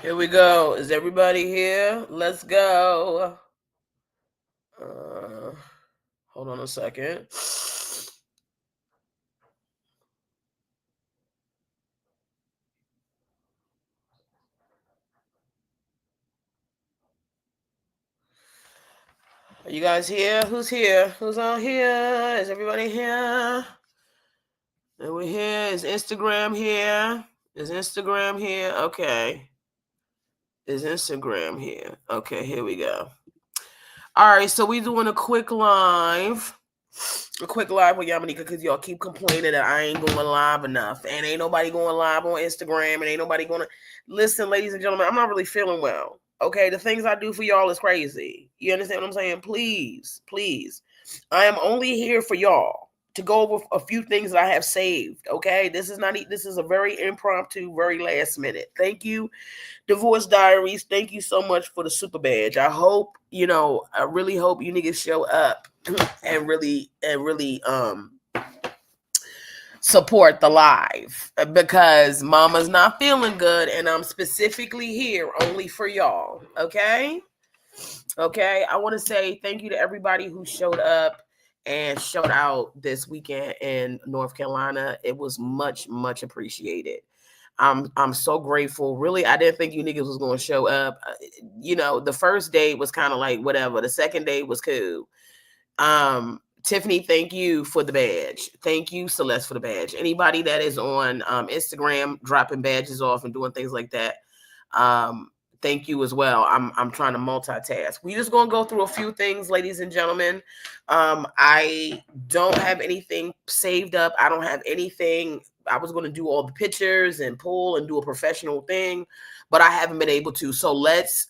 Here we go. Is everybody here? Let's go. Hold on a second. Are you guys here? Who's here? Who's on here? Is everybody here? And we're here. Is Instagram here? Is Instagram here? Okay. Is Instagram here? Okay, here we go. All right, so we doing a quick live. A quick live with Yamaneika because y'all keep complaining that I ain't going live enough. And ain't nobody going live on Instagram. And ain't nobody going to... Listen, ladies and gentlemen, I'm not really feeling well. Okay, the things I do for y'all is crazy. You understand what I'm saying? Please, please. I am only here for y'all to go over a few things that I have saved. Okay, this is a very impromptu, very last minute. Thank you, Divorce Diaries. Thank you so much for the super badge. I really hope you niggas show up and really support the live, because mama's not feeling good and I'm specifically here only for y'all. Okay, I want to say thank you to everybody who showed up and showed out this weekend in North Carolina. It was much appreciated. I'm so grateful. Really, I didn't think you niggas was going to show up. The first day was kind of like whatever. The second day was cool. Tiffany, thank you for the badge. Thank you, Celeste, for the badge. Anybody that is on Instagram dropping badges off and doing things like that, thank you as well. I'm trying to multitask. We just gonna go through a few things, ladies and gentlemen. I don't have anything saved up. I don't have anything. I was going to do all the pictures and pull and do a professional thing, but I haven't been able to. So let's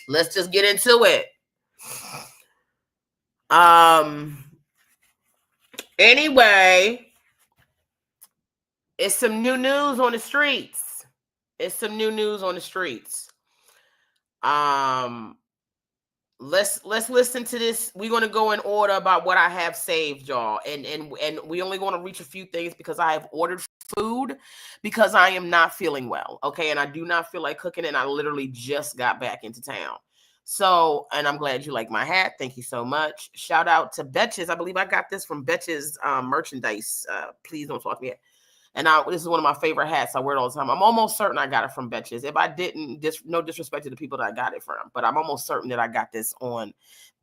just get into it. Anyway, it's some new news on the streets. Let's listen to this. We're going to go in order about what I have saved, y'all. And we only going to reach a few things because I have ordered food because I am not feeling well. Okay. And I do not feel like cooking. And I literally just got back into town. So, and I'm glad you like my hat. Thank you so much. Shout out to Betches. I believe I got this from Betches merchandise. Please don't talk to me. And this is one of my favorite hats. I wear it all the time. I'm almost certain I got it from Betches. If I didn't, no disrespect to the people that I got it from, but I'm almost certain that I got this on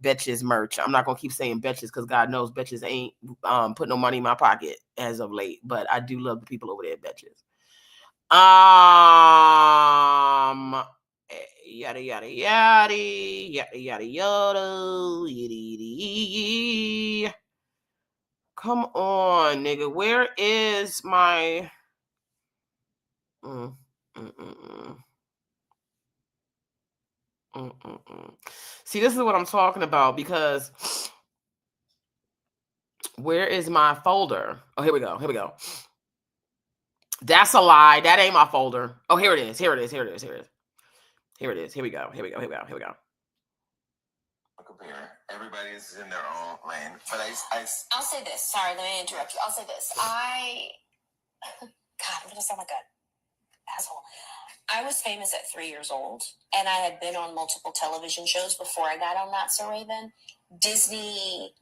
Betches merch. I'm not going to keep saying Betches because God knows Betches ain't put no money in my pocket as of late, but I do love the people over there at Betches. Yada, yada, yada, yada, yada, yada, yada. Come on, nigga. Where is my... See, this is what I'm talking about, because where is my folder? Oh, here we go. That's a lie. That ain't my folder. Oh, here it is. Here we go. Everybody is in their own lane. But I'll say this. Sorry, let me interrupt you. I'll say this. God, I'm going to sound like an asshole. I was famous at 3 years old, and I had been on multiple television shows before I got on That's So Raven. Disney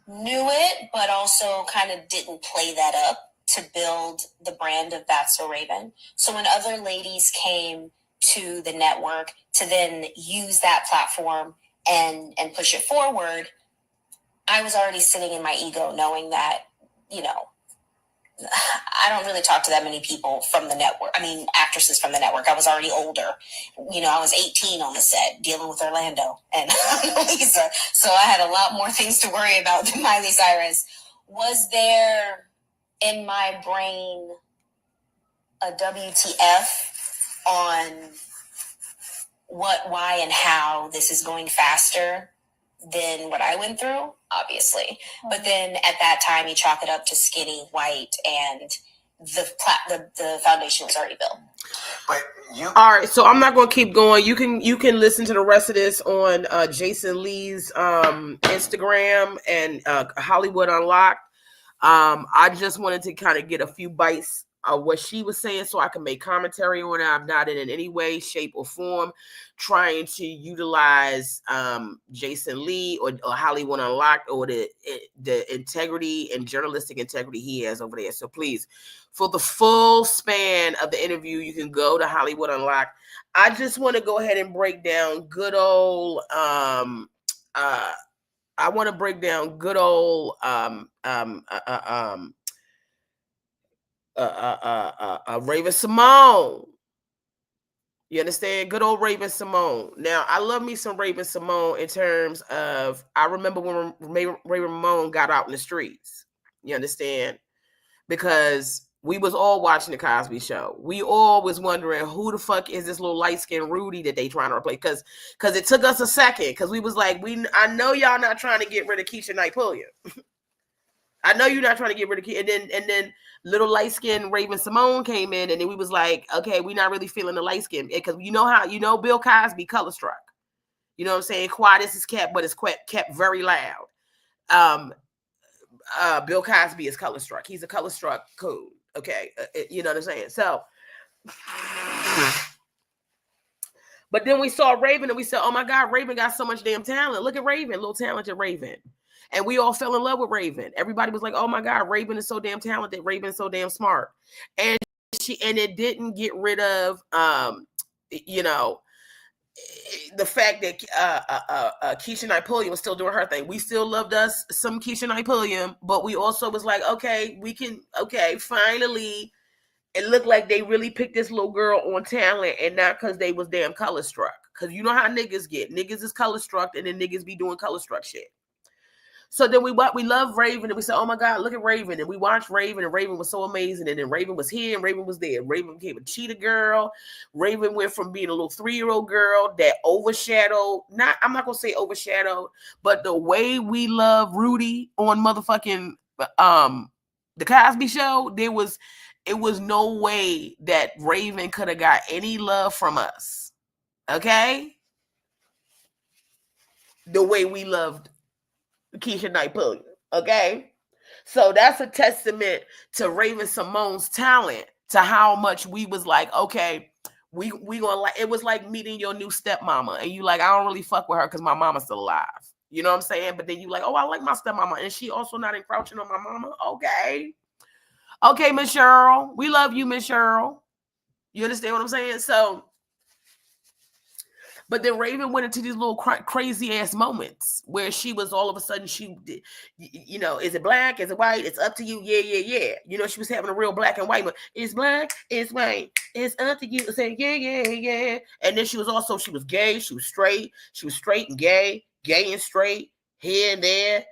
knew it, but also kind of didn't play that up to build the brand of That's So Raven. So when other ladies came to the network to then use that platform and push it forward, I was already sitting in my ego knowing that, I don't really talk to that many people from the network. I mean, actresses from the network. I was already older. I was 18 on the set dealing with Orlando and Lisa. So I had a lot more things to worry about than Miley Cyrus. Was there in my brain a WTF on what, why, and how this is going faster than what I went through? Obviously. But then at that time, you chalk it up to skinny, white, and the foundation was already built. All right, so I'm not going to keep going. You can listen to the rest of this on Jason Lee's Instagram and Hollywood Unlocked. I just wanted to kind of get a few bites what she was saying so I can make commentary on it. I'm not in any way, shape, or form trying to utilize Jason Lee or Hollywood Unlocked or the integrity and journalistic integrity he has over there. So please, for the full span of the interview, you can go to Hollywood Unlocked. I just want to go ahead and break down good old I want to break down good old Raven-Symone. You understand? Good old Raven-Symone. Now, I love me some Raven-Symone in terms of, I remember when Raven-Symone got out in the streets. You understand? Because we was all watching the Cosby Show. We all was wondering who the fuck is this little light-skinned Rudy that they trying to replace? Because it took us a second. Because we was like, I know y'all not trying to get rid of Keisha Knight Pulliam. I know you're not trying to get rid of Keisha. And then little light-skinned Raven-Symone came in, and then we was like, okay, we're not really feeling the light-skin. Because Bill Cosby color struck. You know what I'm saying? Quiet is kept, but it's kept very loud. Bill Cosby is color struck. He's a color struck coon. Okay. You know what I'm saying? So, but then we saw Raven and we said, oh my God, Raven got so much damn talent. Look at Raven, little talented Raven. And we all fell in love with Raven. Everybody was like, oh my God, Raven is so damn talented. Raven is so damn smart. And it didn't get rid of, the fact that Keisha Knight Pulliam was still doing her thing. We still loved us some Keisha Knight Pulliam, but we also was like, okay, finally, it looked like they really picked this little girl on talent and not because they was damn color struck. Because you know how niggas get. Niggas is color struck and then niggas be doing color struck shit. So then we love Raven and we said, oh my God, look at Raven. And we watched Raven and Raven was so amazing. And then Raven was here and Raven was there. Raven became a cheetah girl. Raven went from being a little 3-year-old girl that overshadowed, I'm not going to say overshadowed, but the way we love Rudy on motherfucking the Cosby Show, it was no way that Raven could have got any love from us. Okay? The way we loved Keisha Knight Pulliam. Okay? So that's a testament to Raven-Symone's talent, to how much we was like, okay, we gonna like, it was like meeting your new stepmama and you like, I don't really fuck with her because my mama's still alive. You know what I'm saying? But then you like, oh, I like my stepmama and she also not encroaching on my mama. Okay. Okay, Miss Cheryl. We love you, Miss Cheryl. You understand what I'm saying? So, but then Raven went into these little crazy ass moments where she was all of a sudden, is it black? Is it white? It's up to you. Yeah. She was having a real black and white one. It's black, it's white, it's up to you. Say, yeah. And then she was gay, she was straight and gay and straight, here and there.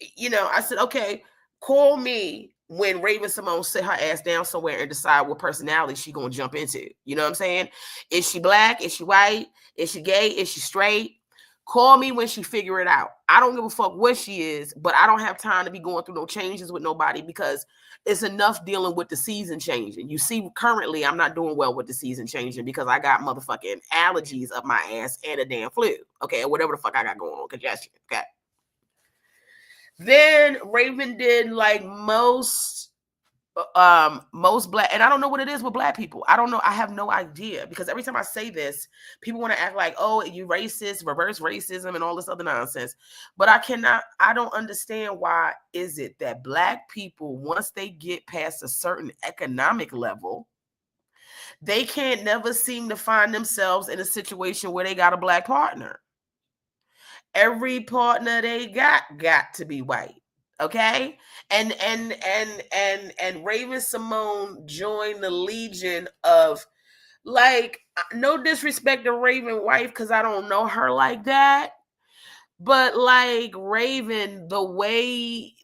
I said, okay, call me when Raven-Symone sit her ass down somewhere and decide what personality she gonna jump into. You know what I'm saying? Is she black? Is she white? Is she gay? Is she straight? Call me when she figure it out. I don't give a fuck what she is, but I don't have time to be going through no changes with nobody because it's enough dealing with the season changing. You see, currently I'm not doing well with the season changing because I got motherfucking allergies up my ass and a damn flu. Okay, or whatever the fuck I got going on, congestion. Okay. Then Raven did like most black, and I don't know what it is with black people. I don't know. I have no idea because every time I say this, people want to act like, oh, you racist, reverse racism and all this other nonsense. But I don't understand why is it that black people, once they get past a certain economic level, they can't never seem to find themselves in a situation where they got a black partner. Every partner they got to be white. Okay. And Raven-Symone joined the legion of, like, no disrespect to Raven wife, because I don't know her like that. But like Raven, the way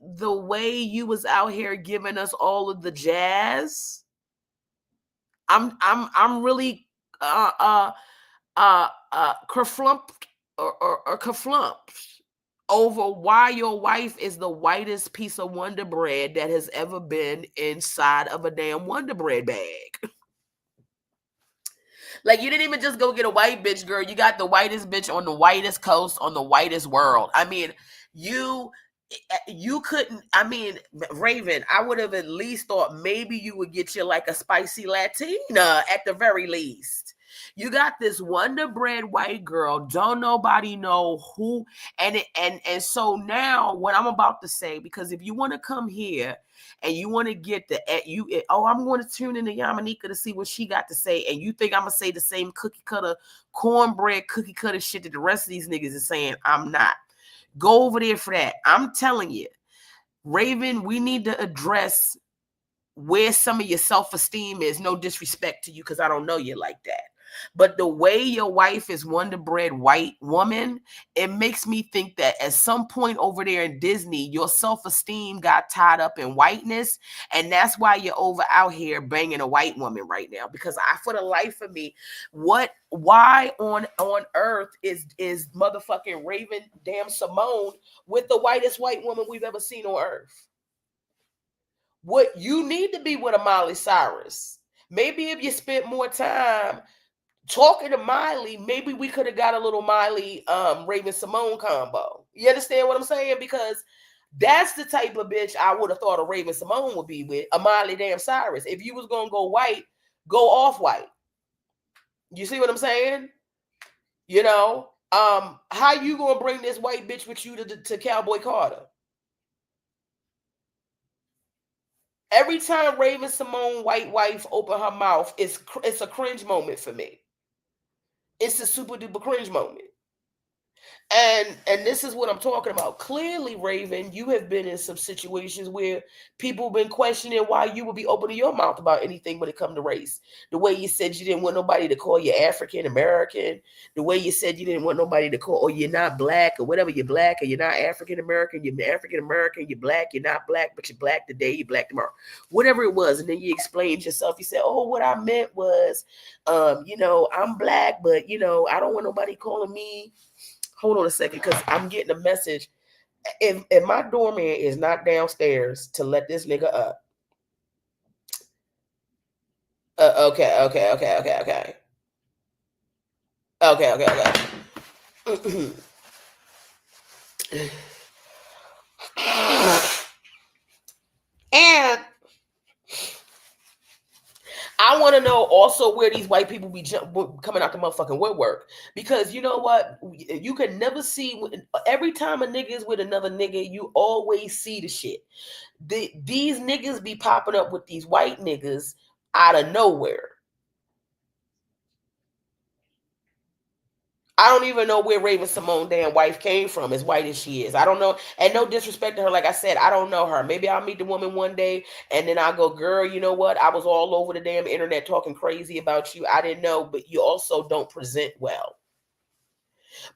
you was out here giving us all of the jazz, I'm really kerflumped or kerflumped over why your wife is the whitest piece of Wonder Bread that has ever been inside of a damn Wonder Bread bag. Like, you didn't even just go get a white bitch, girl. You got the whitest bitch on the whitest coast on the whitest world. I mean, you you couldn't, I mean, Raven, I would have at least thought maybe you would get you like a spicy Latina at the very least. You got this Wonder Bread white girl, don't nobody know who, and so now what I'm about to say, because if you want to come here and you want to get I'm going to tune into Yamaneika to see what she got to say, and you think I'm gonna say the same cookie cutter, cornbread cookie cutter shit that the rest of these niggas is saying, I'm not. Go over there for that. I'm telling you, Raven, we need to address where some of your self-esteem is. No disrespect to you, because I don't know you like that. But the way your wife is Wonder Bread white woman, it makes me think that at some point over there in Disney, your self-esteem got tied up in whiteness. And that's why you're over out here banging a white woman right now. Because for the life of me, why on earth is motherfucking Raven-Symone with the whitest white woman we've ever seen on earth? What you need to be with a Miley Cyrus. Maybe if you spent more time talking to Miley, maybe we could have got a little Miley Raven-Symone combo. You understand what I'm saying? Because that's the type of bitch I would have thought a Raven-Symone would be with, a Miley damn Cyrus. If you was gonna go white, go off white. You see what I'm saying? You know, how you gonna bring this white bitch with you to Cowboy Carter? Every time Raven-Symone white wife open her mouth, it's a cringe moment for me. It's a super duper cringe moment. And this is what I'm talking about. Clearly, Raven, you have been in some situations where people have been questioning why you would be opening your mouth about anything when it comes to race. The way you said you didn't want nobody to call you African American. The way you said you didn't want nobody to call, or you're not black, or whatever, you're black, or you're not African American, you're African American, you're black, you're not black, but you're black today, you're black tomorrow. Whatever it was. And then you explained yourself. You said, oh, what I meant was, I'm black, but, I don't want nobody calling me. Hold on a second, because I'm getting a message. If my doorman is not downstairs to let this nigga up. Okay. And I want to know also where these white people be coming out the motherfucking woodwork. Because you know what? You can never see, every time a nigga is with another nigga, you always see the shit. These niggas be popping up with these white niggas out of nowhere. I don't even know where Raven-Symone damn wife came from, as white as she is. I don't know. And no disrespect to her. Like I said, I don't know her. Maybe I'll meet the woman one day and then I'll go, girl, you know what? I was all over the damn internet talking crazy about you. I didn't know, but you also don't present well.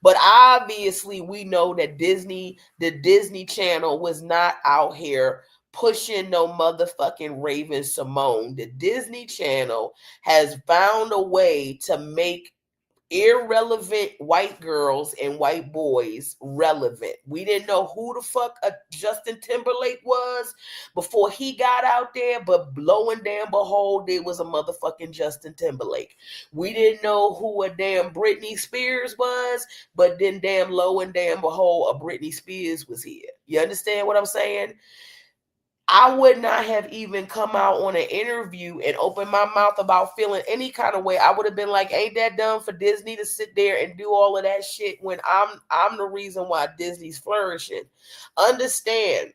But obviously we know that the Disney Channel was not out here pushing no motherfucking Raven-Symone. The Disney Channel has found a way to make irrelevant white girls and white boys relevant. We didn't know who the fuck Justin Timberlake was before he got out there, but lo and damn behold, there was a motherfucking Justin Timberlake. We didn't know who a damn Britney Spears was, but then damn lo and damn behold, a Britney Spears was here. You understand what I'm saying? I would not have even come out on an interview and open my mouth about feeling any kind of way. I would have been like, ain't that dumb for Disney to sit there and do all of that shit when I'm the reason why Disney's flourishing. Understand,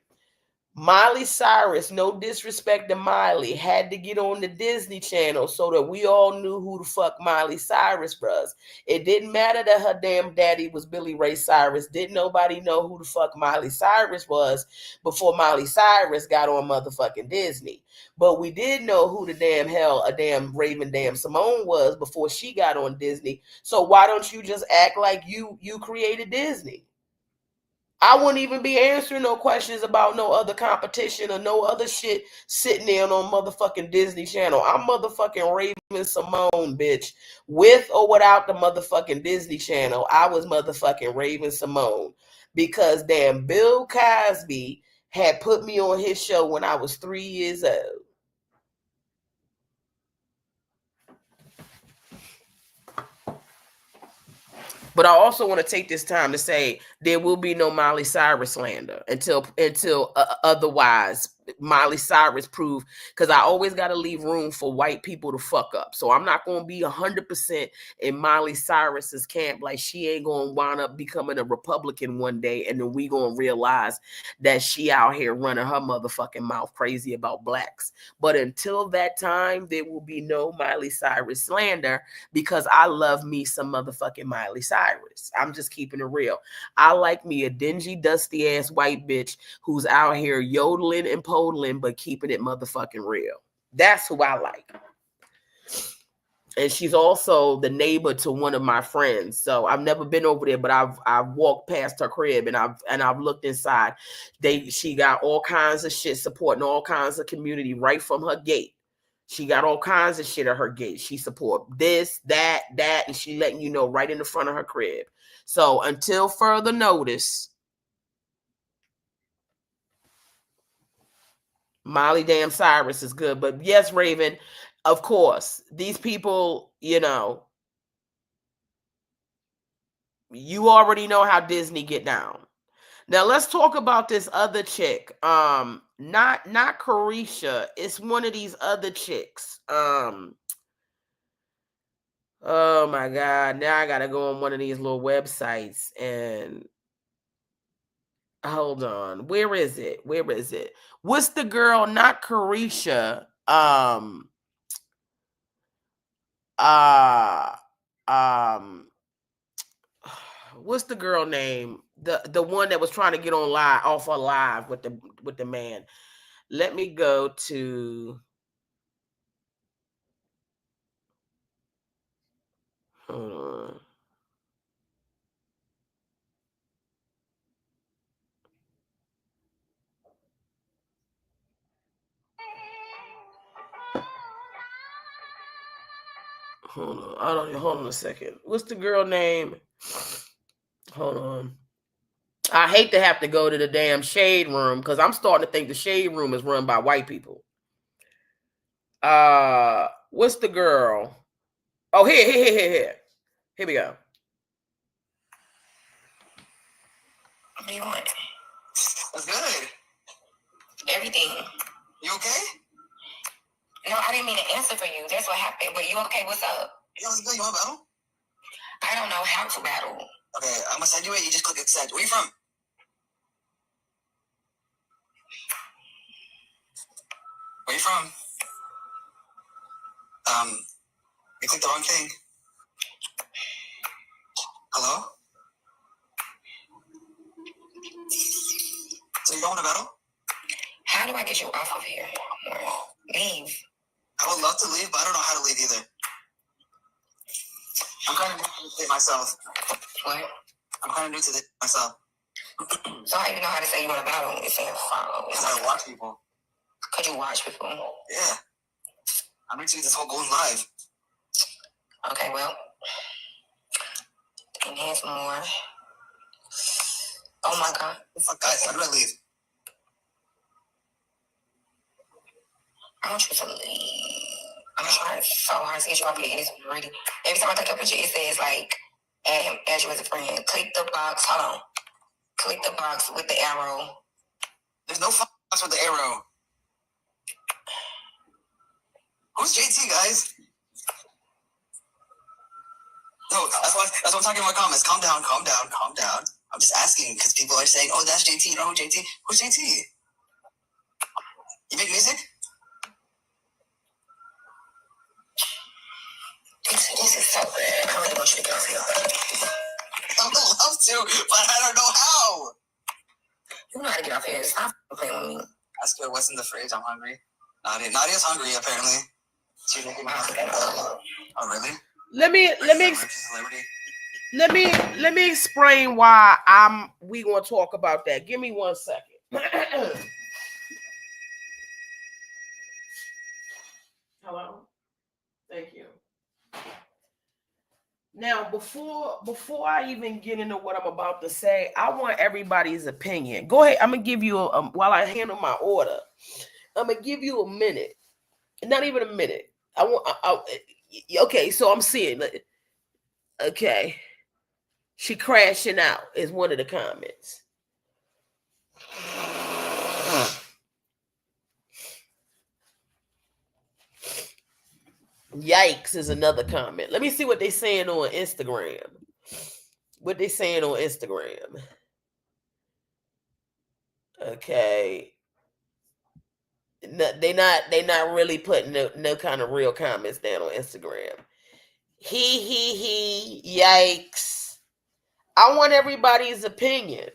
Miley Cyrus, no disrespect to Miley, had to get on the Disney Channel so that we all knew who the fuck Miley Cyrus was. It didn't matter that her damn daddy was Billy Ray Cyrus. Didn't nobody know who the fuck Miley Cyrus was before Miley Cyrus got on motherfucking Disney. But we did know who the damn hell a damn Raven-Symone was before she got on Disney. So why don't you just act like you created Disney? I wouldn't even be answering no questions about no other competition or no other shit sitting there on motherfucking Disney Channel. I'm motherfucking Raven-Symone, bitch. With or without the motherfucking Disney Channel, I was motherfucking Raven-Symone. Because damn Bill Cosby had put me on his show when I was 3 years old. But I also want to take this time to say there will be no Miley Cyrus slander until otherwise Miley Cyrus prove, because I always got to leave room for white people to fuck up. So I'm not going to be 100% in Miley Cyrus's camp. Like, she ain't going to wind up becoming a Republican one day, and then we going to realize that she out here running her motherfucking mouth crazy about blacks. But until that time, there will be no Miley Cyrus slander, because I love me some motherfucking Miley Cyrus. I'm just keeping it real. I like me a dingy, dusty ass white bitch who's out here yodeling and podling, but keeping it motherfucking real. That's who I like. And she's also the neighbor to one of my friends. So I've never been over there, but I've walked past her crib and I've looked inside. She got all kinds of shit supporting all kinds of community right from her gate. She got all kinds of shit at her gate. She support this, that, and she letting you know right in the front of her crib. So until further notice, Miley damn Cyrus is good. But yes, Raven, of course, these people, you know, you already know how Disney get down. Now let's talk about this other chick. Not Carisha. It's one of these other chicks. Oh my God. Now I gotta go on one of these little websites and hold on. Where is it? What's the girl? Not Carisha. What's the girl name? The one that was trying to get on live off her live with the man. Let me go to hold on. Hold on a second. What's the girl name? Hold on. I hate to have to go to the damn shade room because I'm starting to think the shade room is run by white people. What's the girl? Oh, here. Here we go. What do you want? What's good? Everything. You okay? No, I didn't mean to answer for you. That's what happened. But you okay? What's up? Yeah, what's good? You want to battle? I don't know how to battle. Okay, I'm gonna send you it. You just click accept. Where you from? Where you from? You clicked the wrong thing. Hello? So you don't want to battle? How do I get you off of here? Leave. I would love to leave, but I don't know how to leave either. I'm kind of new to it myself. What? I'm kind of new to this myself. So how you know how to say you want to battle? It's saying follow. Because I watch people. Could you watch people? Yeah. I'm reaching this whole going live. Okay, well. Enhance more. Oh my God. Fuck guys, how do I leave? I want you to leave. I'm trying so hard to get you off here. It's really. Every time I take a picture, it says like, add you as a friend. Click the box. Hold on. Click the box with the arrow. There's no box with the arrow. Who's JT, guys? No, that's what I'm talking about. Comments. Calm down. I'm just asking because people are saying, "Oh, that's JT." You know who JT? Who's JT? You make music? This is so bad. I really want you to get off here. I would love to, but I don't know how. You know how to get off here. Stop playing with me. Ask her what's in the fridge. I'm hungry. Nadia's hungry apparently. She's making my Oh, really? Let me explain why we gonna talk about that. Give me 1 second. Hello. Thank you. Now, before I even get into what I'm about to say, I want everybody's opinion. Go ahead. I'm gonna give you while I handle my order. I'm gonna give you a minute. Not even a minute. Okay, so I'm seeing. Okay. She crashing out is one of the comments. Yikes is another comment. Let me see what they saying on Instagram. What they saying on Instagram. Okay. No, they not really putting no kind of real comments down on Instagram. He, yikes. I want everybody's opinion.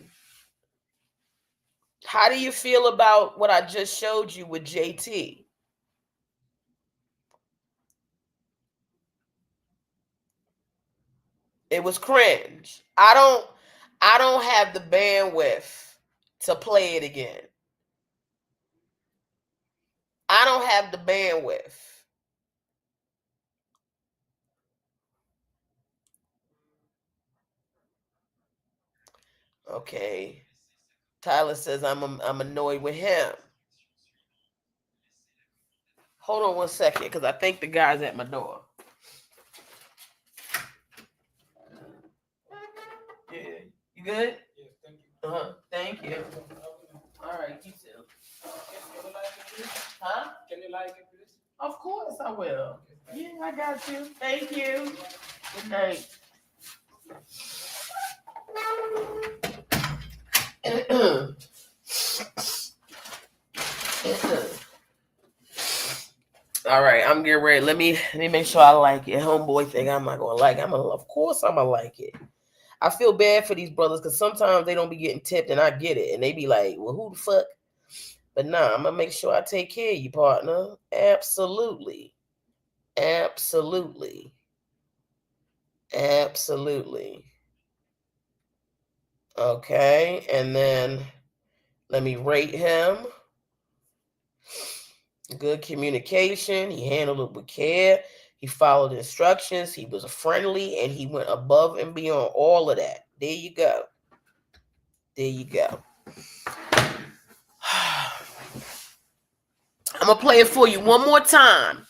How do you feel about what I just showed you with JT? It was cringe. I don't have the bandwidth to play it again. I don't have the bandwidth. Okay. Tyler says I'm annoyed with him. Hold on one second, because I think the guy's at my door. Yeah. You good? Yes, thank you. Thank you. All right, you too. Can you like it, please? Huh? Can you like it, please? Of course I will. Yeah, I got you. Thank you. Good night. All right, I'm getting ready. Let me make sure I like it. Homeboy think I'm not gonna like it. Of course I'm gonna like it. I feel bad for these brothers because sometimes they don't be getting tipped, and I get it, and they be like, "Well, who the fuck?" But nah, I'm gonna make sure I take care of you, partner. Absolutely, absolutely, absolutely. Okay, and then let me rate him. Good communication. He handled it with care. He followed instructions. He was friendly, and he went above and beyond all of that. There you go. There you go. I'm going to play it for you one more time,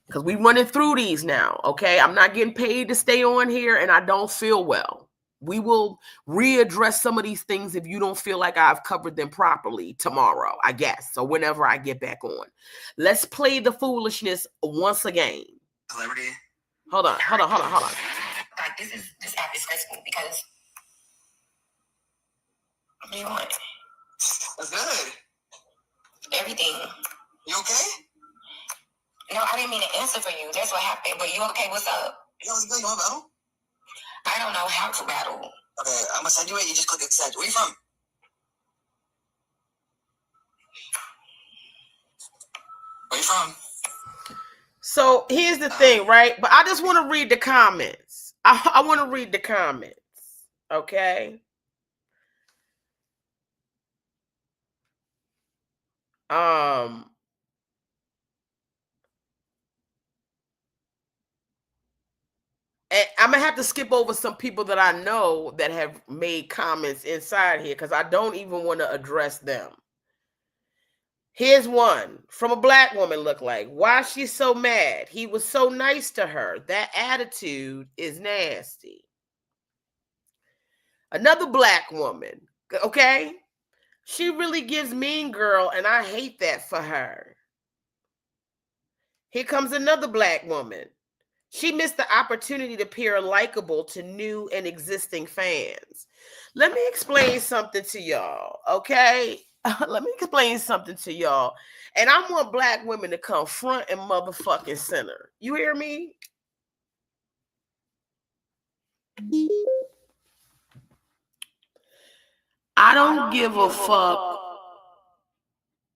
because we're running through these now, okay? I'm not getting paid to stay on here, and I don't feel well. We will readdress some of these things if you don't feel like I've covered them properly tomorrow, I guess. So whenever I get back on. Let's play the foolishness once again. Celebrity. Hold on. Like, this app is stressful because what do you want? That's good. Everything. You okay? No, I didn't mean to answer for you. That's what happened. But you okay? What's up? Yeah, it's good. You want to battle? I don't know how to battle. Okay, I'm gonna send you it. You just click accept. Where you from? Where you from? So here's the thing, right? But I just want to read the comments. I want to read the comments. Okay. And I'm gonna have to skip over some people that I know that have made comments inside here because I don't even want to address them. Here's one from a black woman. Look like, why she's so mad? He was so nice to her. That attitude is nasty. Another black woman. Okay. She really gives Mean Girl, and I hate that for her. Here comes another black woman. She missed the opportunity to appear likable to new and existing fans. Let me explain something to y'all, okay? Let me explain something to y'all. And I want black women to come front and motherfucking center. You hear me? I don't give a fuck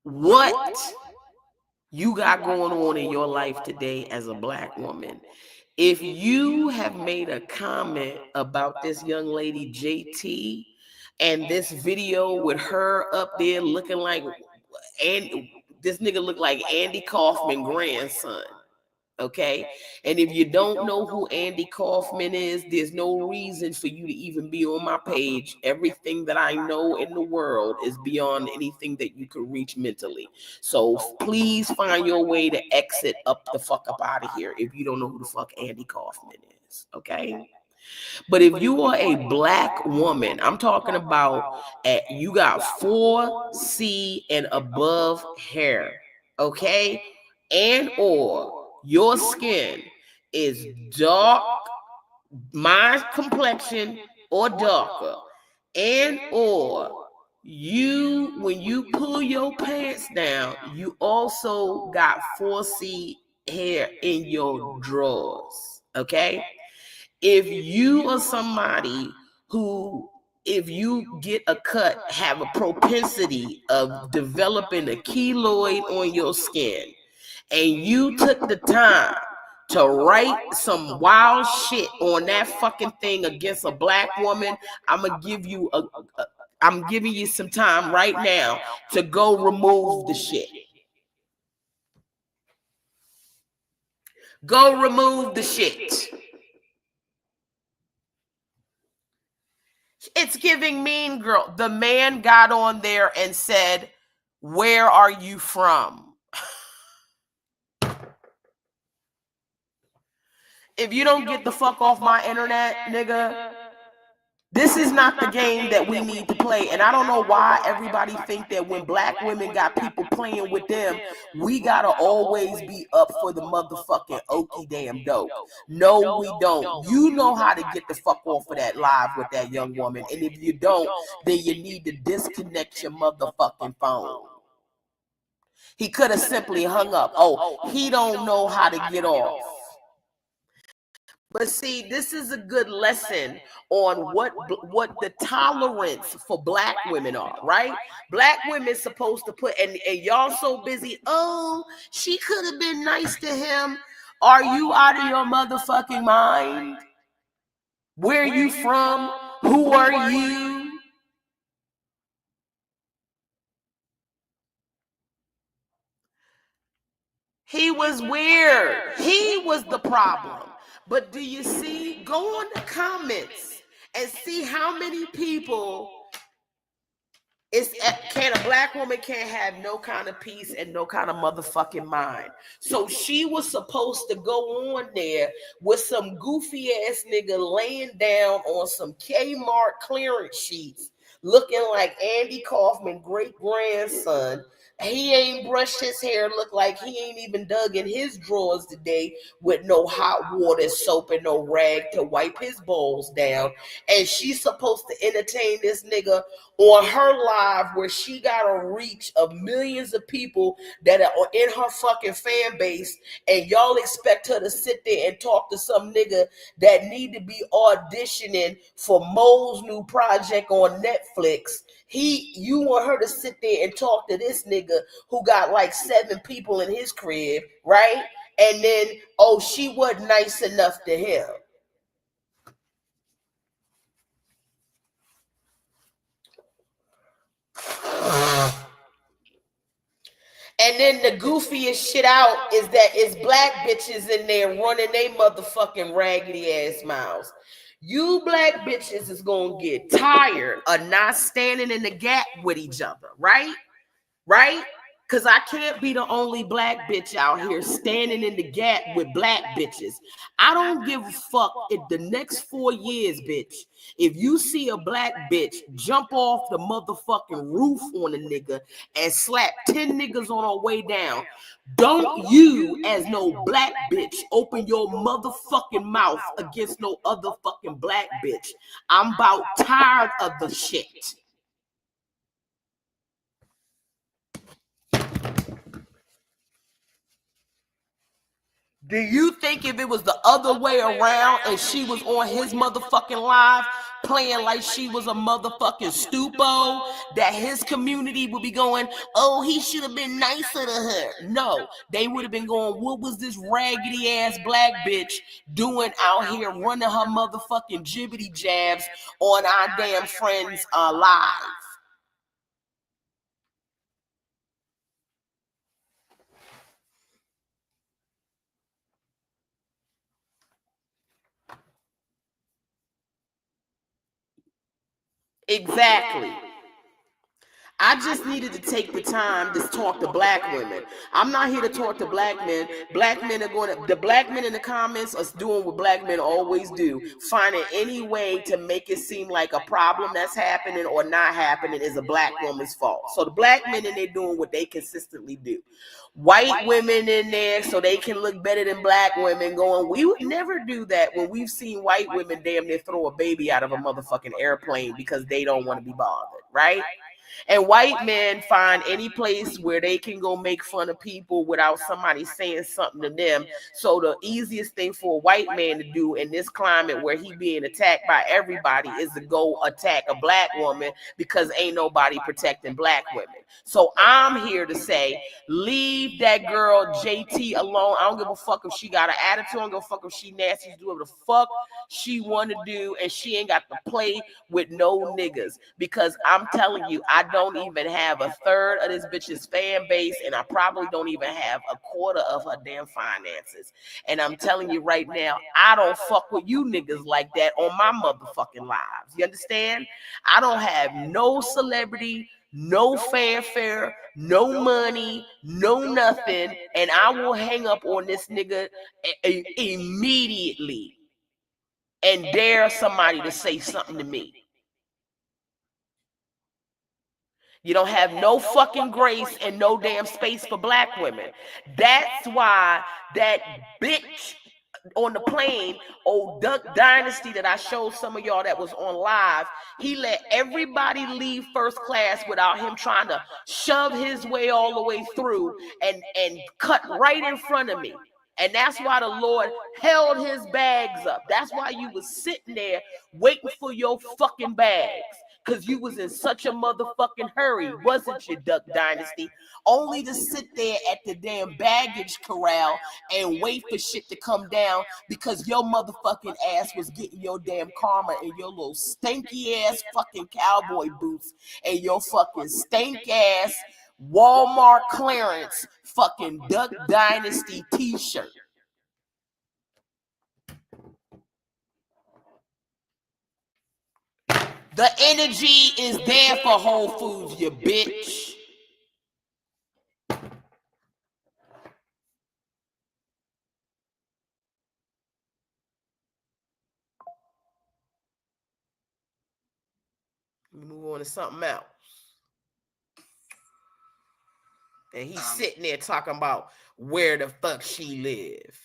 what you got going on in your life today as a black woman. If you have made a comment about this young lady, JT, and this video with her up there looking like, and this nigga look like Andy Kaufman grandson, okay? And if you don't know who Andy Kaufman is, there's no reason for you to even be on my page. Everything that I know in the world is beyond anything that you can reach mentally. So please find your way to exit up the fuck up out of here if you don't know who the fuck Andy Kaufman is, okay? But if you are a black woman, I'm talking about you got 4C and above hair, okay? And or your skin is dark, my complexion or darker, and or when you pull your pants down, you also got 4C hair in your drawers, okay? If you are somebody who, if you get a cut, have a propensity of developing a keloid on your skin, and you took the time to write some wild shit on that fucking thing against a black woman, I'm giving you some time right now to go remove the shit. Go remove the shit. It's giving Mean Girl. The man got on there and said, "Where are you from?" If you don't get the fuck off my internet, nigga, this is not the game that we need to play. And I don't know why everybody think that when black women got people playing with them, we gotta always be up for the motherfucking okie damn dope. No, we don't. You know how to get the fuck off of that live with that young woman. And if you don't, then you need to disconnect your motherfucking phone. He could have simply hung up. Oh, he don't know how to get off. But see, this is a good lesson on what the tolerance for black women are, right? Black women supposed to put, and y'all so busy, oh, she could have been nice to him. Are you out of your motherfucking mind? Where are you from? Who are you? He was weird. He was the problem. But do you see? Go on the comments and see how many people a black woman can't have no kind of peace and no kind of motherfucking mind. So she was supposed to go on there with some goofy ass nigga laying down on some Kmart clearance sheets, looking like Andy Kaufman great grandson. He ain't brushed his hair, look like he ain't even dug in his drawers today with no hot water, soap, and no rag to wipe his balls down. And she's supposed to entertain this nigga on her live where she got a reach of millions of people that are in her fucking fan base, and y'all expect her to sit there and talk to some nigga that need to be auditioning for Mo's new project on Netflix. You want her to sit there and talk to this nigga who got like 7 people in his crib, right? And then, oh, she wasn't nice enough to him. And then the goofiest shit out is that it's black bitches in there running they motherfucking raggedy ass mouths. You black bitches is gonna get tired of not standing in the gap with each other, right? Right? Because I can't be the only black bitch out here standing in the gap with black bitches. I don't give a fuck if the next 4 years, bitch, if you see a black bitch jump off the motherfucking roof on a nigga and slap 10 niggas on her way down, don't you, as no black bitch, open your motherfucking mouth against no other fucking black bitch. I'm about tired of the shit. Do you think if it was the other way around and she was on his motherfucking live playing like she was a motherfucking stupo, that his community would be going, oh, he should have been nicer to her? No, they would have been going, what was this raggedy ass black bitch doing out here running her motherfucking jibbity jabs on our damn friends live? Exactly. I just needed to take the time to talk to black women. I'm not here to talk to black men. Black men are going to, the black men in the comments are doing what black men always do, finding any way to make it seem like a problem that's happening or not happening is a black woman's fault. So the black men in there doing what they consistently do. White women in there so they can look better than black women going, we would never do that when we've seen white women damn near throw a baby out of a motherfucking airplane because they don't want to be bothered, right? And white men find any place where they can go make fun of people without somebody saying something to them. So the easiest thing for a white man to do in this climate where he being attacked by everybody is to go attack a black woman because ain't nobody protecting black women. So I'm here to say, leave that girl JT alone. I don't give a fuck if she got an attitude. I don't give a fuck if she nasty. Do whatever the fuck she want to do, and she ain't got to play with no niggas. Because I'm telling you, I don't even have a third of this bitch's fan base, and I probably don't even have a quarter of her damn finances. And I'm telling you right now, I don't fuck with you niggas like that on my motherfucking lives. You understand? I don't have no celebrity, no fanfare, no money, no nothing, and I will hang up on this nigga immediately and dare somebody to say something to me. You don't have no fucking grace and no damn space for black women. That's why that bitch on the plane, old Duck Dynasty that I showed some of y'all that was on live, he let everybody leave first class without him trying to shove his way all the way through and cut right in front of me. And that's why the Lord held his bags up. That's why you was sitting there waiting for your fucking bags. Because you was in such a motherfucking hurry, wasn't you, Duck Dynasty? Only to sit there at the damn baggage corral and wait for shit to come down because your motherfucking ass was getting your damn karma in your little stinky ass fucking cowboy boots and your fucking stink ass Walmart clearance fucking Duck Dynasty t-shirt. The energy is there for Whole Foods, you bitch. Let me move on to something else. And he's sitting there talking about where the fuck she live.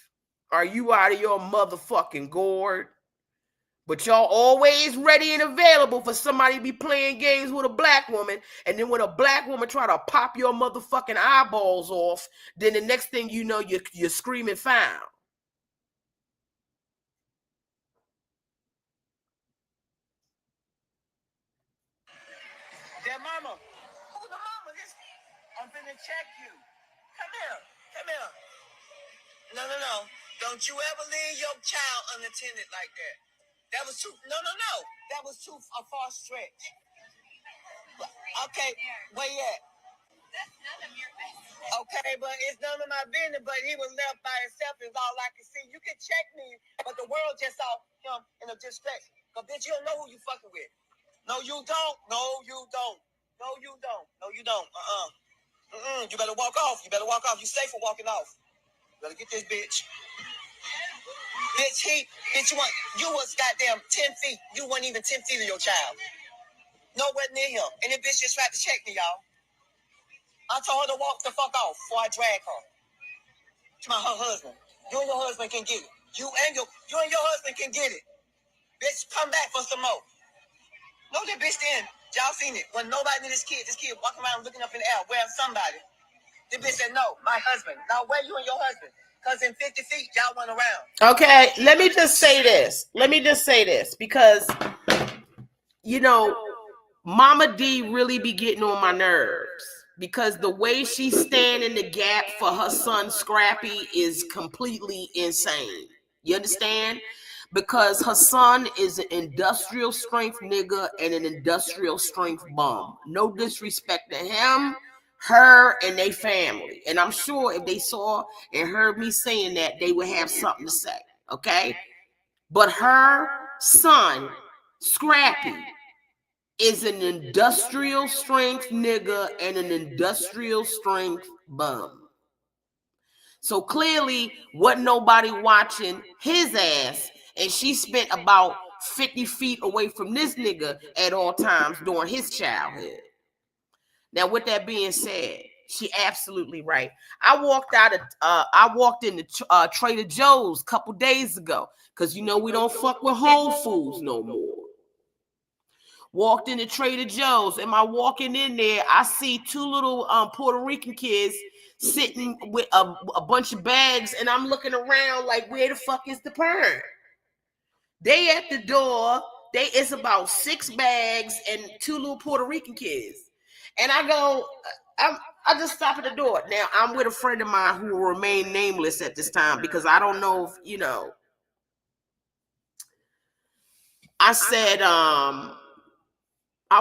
Are you out of your motherfucking gourd? But y'all always ready and available for somebody to be playing games with a black woman. And then when a black woman try to pop your motherfucking eyeballs off, then the next thing you know, you're screaming foul. Dear mama. Who the mama? I'm finna check you. Come here. Come here. No. Don't you ever leave your child unattended like that. That was too. No. That was too a far stretch. Okay, where you at? That's none of your business. Okay, but it's none of my business. But he was left by himself. Is all I can see. You can check me, but the world just saw him in a distress. Cause bitch, you don't know who you fucking with. No, you don't. No, you don't. No, you don't. No, you don't. You better walk off. You better walk off. You safe for walking off. You better get this bitch. Bitch, you was goddamn 10 feet. You weren't even 10 feet of your child. Nowhere near him. And the bitch just tried to check me, y'all. I told her to walk the fuck off before I drag her. To her husband. You and your husband can get it. You and your husband can get it. Bitch, come back for some more. No, that bitch then. Y'all seen it. When nobody knew this kid walking around looking up in the air, where's somebody? The bitch said, no, my husband. Now, where you and your husband? Because in 50 feet, y'all went around. Okay, let me just say this. Because, you know, Mama D really be getting on my nerves. Because the way she stand in the gap for her son Scrappy is completely insane. You understand? Because her son is an industrial strength nigga and an industrial strength bum. No disrespect to him, her, and their family. And I'm sure if they saw and heard me saying that, they would have something to say. Okay? But her son, Scrappy, is an industrial strength nigga and an industrial strength bum. So clearly, wasn't nobody watching his ass, and she spent about 50 feet away from this nigga at all times during his childhood. Now, with that being said, she absolutely right. I walked into Trader Joe's a couple days ago, because you know we don't fuck with Whole Foods no more. Walked into Trader Joe's, and I walking in there, I see two little Puerto Rican kids sitting with a bunch of bags, and I'm looking around like, where the fuck is the parent? They at the door. It's about 6 bags and 2 little Puerto Rican kids. And I go, I just stop at the door. Now, I'm with a friend of mine who will remain nameless at this time because I don't know if, you know. I said, I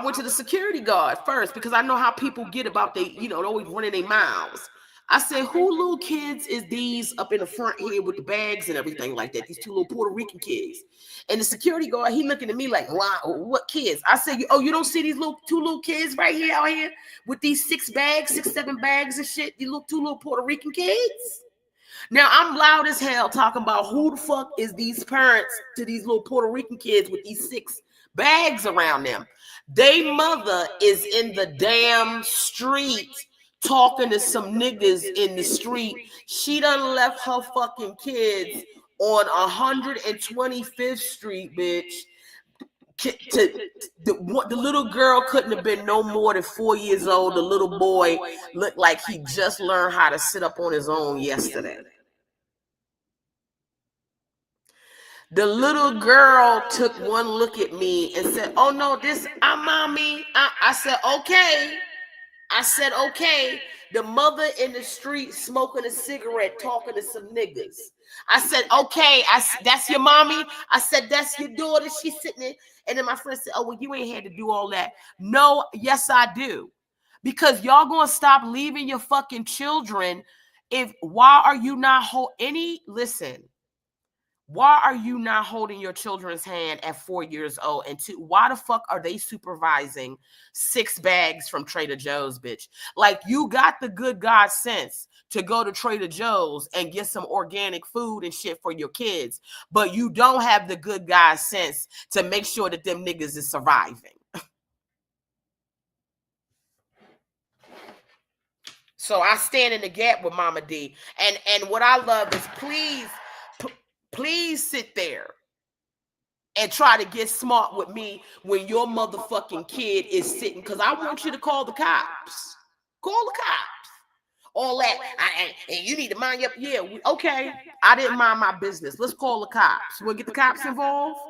went to the security guard first because I know how people get about they, you know, they're always running their mouths. I said, who little kids is these up in the front here with the bags and everything like that? These 2 little Puerto Rican kids. And the security guard, he looking at me like, wow, what kids? I said, oh, you don't see these 2 little kids right here out here with these 6 bags, 6, 7 bags and shit? These 2 little Puerto Rican kids? Now, I'm loud as hell talking about who the fuck is these parents to these little Puerto Rican kids with these 6 bags around them. They mother is in the damn street talking to some niggas in the street. She done left her fucking kids on 125th Street, bitch. The little girl couldn't have been no more than 4 years old. The little boy looked like he just learned how to sit up on his own yesterday. The little girl took one look at me and said, oh no, this, I'm mommy. I said, okay. I said, okay. The mother in the street smoking a cigarette, talking to some niggas. I said, okay. That's your mommy? I said, that's your daughter? She's sitting there. And then my friend said, oh, well, you ain't had to do all that. No, yes, I do. Because y'all gonna stop leaving your fucking children. Why are you not listen. Why are you not holding your children's hand at 4 years old? And 2, why the fuck are they supervising 6 bags from Trader Joe's, bitch? Like, you got the good God sense to go to Trader Joe's and get some organic food and shit for your kids, but you don't have the good God sense to make sure that them niggas is surviving. So I stand in the gap with Mama D. And what I love is please sit there and try to get smart with me when your motherfucking kid is sitting, because I want you to call the cops. Call the cops. All that. And you need to mind your... Yeah, okay. I didn't mind my business. Let's call the cops. You want to get the cops involved?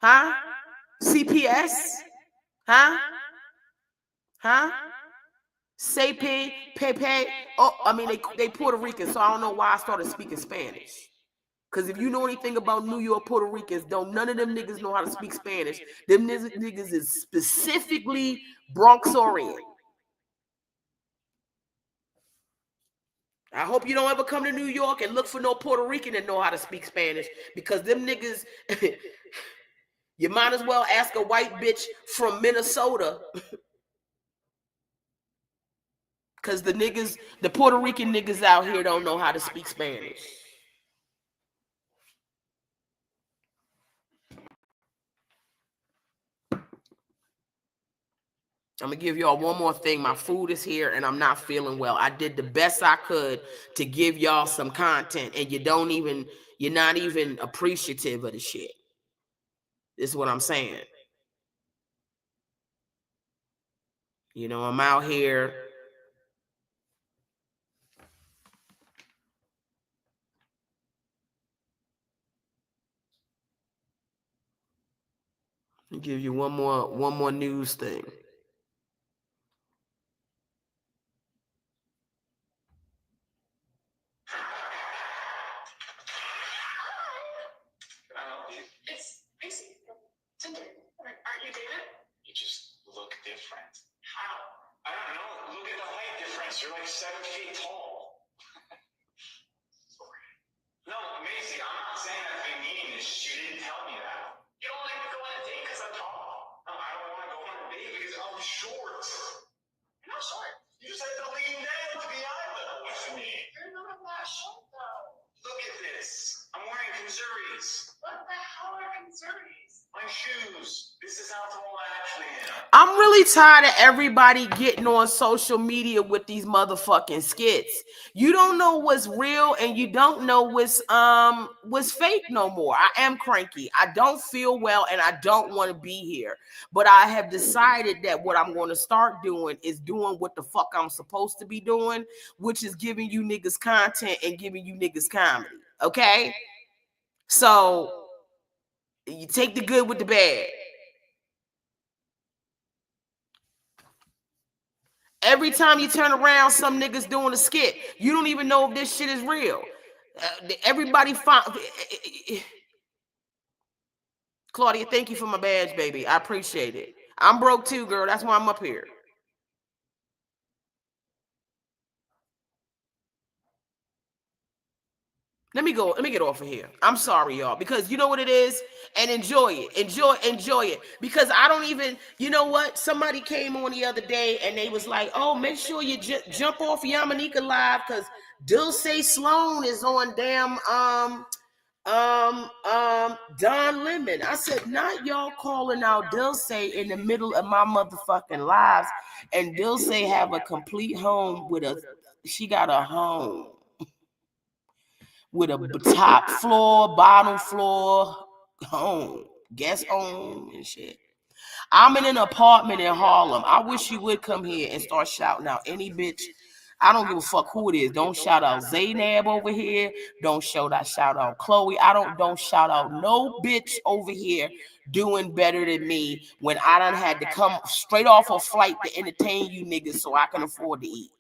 Huh? CPS? Huh? Huh? Say Pepe. Oh, I mean, they Puerto Rican, so I don't know why I started speaking Spanish. Because if you know anything about New York Puerto Ricans, none of them niggas know how to speak Spanish. Them niggas is specifically Bronxorian. I hope you don't ever come to New York and look for no Puerto Rican and know how to speak Spanish, because them niggas, you might as well ask a white bitch from Minnesota. Because the Puerto Rican niggas out here don't know how to speak Spanish. I'm going to give y'all one more thing. My food is here and I'm not feeling well. I did the best I could to give y'all some content, and you're not even appreciative of the shit. This is what I'm saying. You know, I'm out here. I'll give you one more news thing. It's Macy. Tinder. Aren't you David? You just look different. How? I don't know. Look at the height difference. You're like 7 feet tall. Sorry. No, Macy, I'm not saying that being mean. You didn't tell me that. You don't like to go on a date because I'm tall? No, I don't want to go short. You're not short. You just have to lean down to be eye level with me. You're not that short, though. Look at this. I'm wearing conservaties. What the hell are conservaties? My shoes. This is how tall I actually am. I'm really tired of everybody getting on social media with these motherfucking skits. You don't know what's real and you don't know what's fake no more. I am cranky. I don't feel well and I don't want to be here. But I have decided that what I'm going to start doing is doing what the fuck I'm supposed to be doing, which is giving you niggas content and giving you niggas comedy. Okay? So you take the good with the bad. Every time you turn around, some niggas doing a skit. You don't even know if this shit is real. Everybody Claudia, thank you for my badge, baby. I appreciate it. I'm broke too, girl. That's why I'm up here. Let me get off of here. I'm sorry, y'all, because you know what it is, and enjoy it. Enjoy it. Because I don't even, you know what? Somebody came on the other day and they was like, oh, make sure you jump off Yamaneika live because Dulce Sloan is on damn Don Lemon. I said, not y'all calling out Dulce in the middle of my motherfucking lives. And Dulce have a complete home she got a home with a top floor, bottom floor, home, guest home and shit. I'm in an apartment in Harlem. I wish you would come here and start shouting out any bitch. I don't give a fuck who it is. Don't shout out Zaynab over here. Don't shout out Chloe. Don't shout out no bitch over here doing better than me when I done had to come straight off a flight to entertain you niggas so I can afford to eat.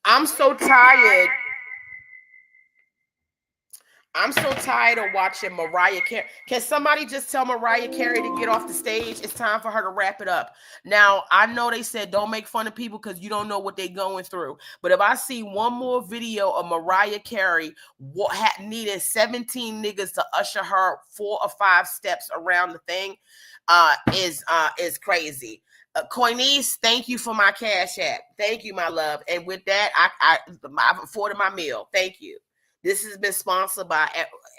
I'm so tired. I'm so tired of watching Mariah Carey. Can somebody just tell Mariah Carey to get off the stage? It's time for her to wrap it up. Now, I know they said don't make fun of people because you don't know what they're going through. But if I see one more video of Mariah Carey needing 17 niggas to usher her 4 or 5 steps around the thing, is crazy. Coinese, thank you for my Cash App. Thank you, my love. And with that, I've afforded my meal. Thank you. This has been sponsored by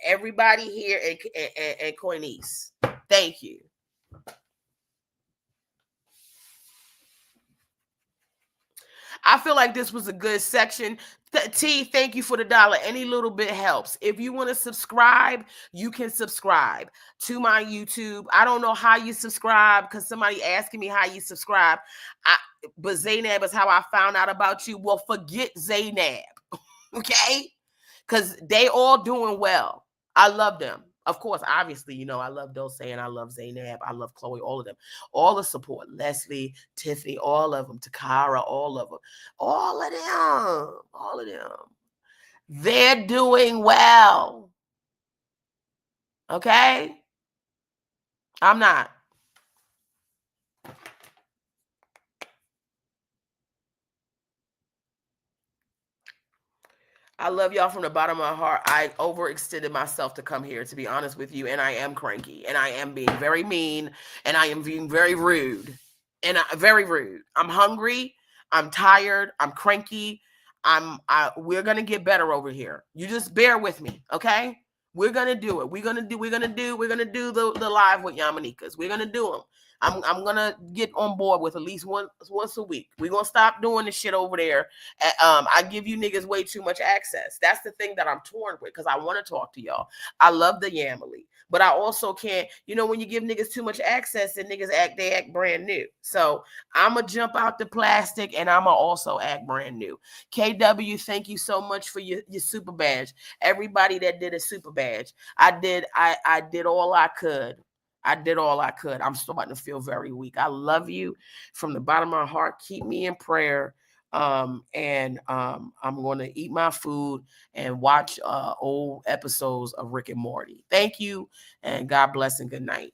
everybody here and Coinese. Thank you. I feel like this was a good section. T, thank you for the $1. Any little bit helps. If you want to subscribe, you can subscribe to my YouTube. I don't know how you subscribe because somebody asking me how you subscribe. But Zaynab is how I found out about you. Well, forget Zaynab. Okay? Because they all doing well. I love them. Of course, obviously, you know, I love Dulce and I love Zaynab. I love Chloe, all of them. All the support. Leslie, Tiffany, all of them. Takara, all of them. All of them. All of them. They're doing well. Okay? I'm not. I love y'all from the bottom of my heart. I overextended myself to come here, to be honest with you, and I am cranky, and I am being very mean, and I am being very rude, very rude. I'm hungry. I'm tired. I'm cranky. We're gonna get better over here. You just bear with me, okay? We're gonna do it. We're gonna do the live with Yamaneika's. We're gonna do them. I'm gonna get on board with at least once a week. We're gonna stop doing this shit over there. I give you niggas way too much access. That's the thing that I'm torn with because I want to talk to y'all. I love the Yamily, but I also can't. You know, when you give niggas too much access, and niggas act brand new. So I'm gonna jump out the plastic, and I'm gonna also act brand new. KW, thank you so much for your super badge. Everybody that did a super badge, I did all I could. I did all I could. I'm starting to feel very weak. I love you from the bottom of my heart. Keep me in prayer. I'm going to eat my food and watch old episodes of Rick and Morty. Thank you, and God bless and good night.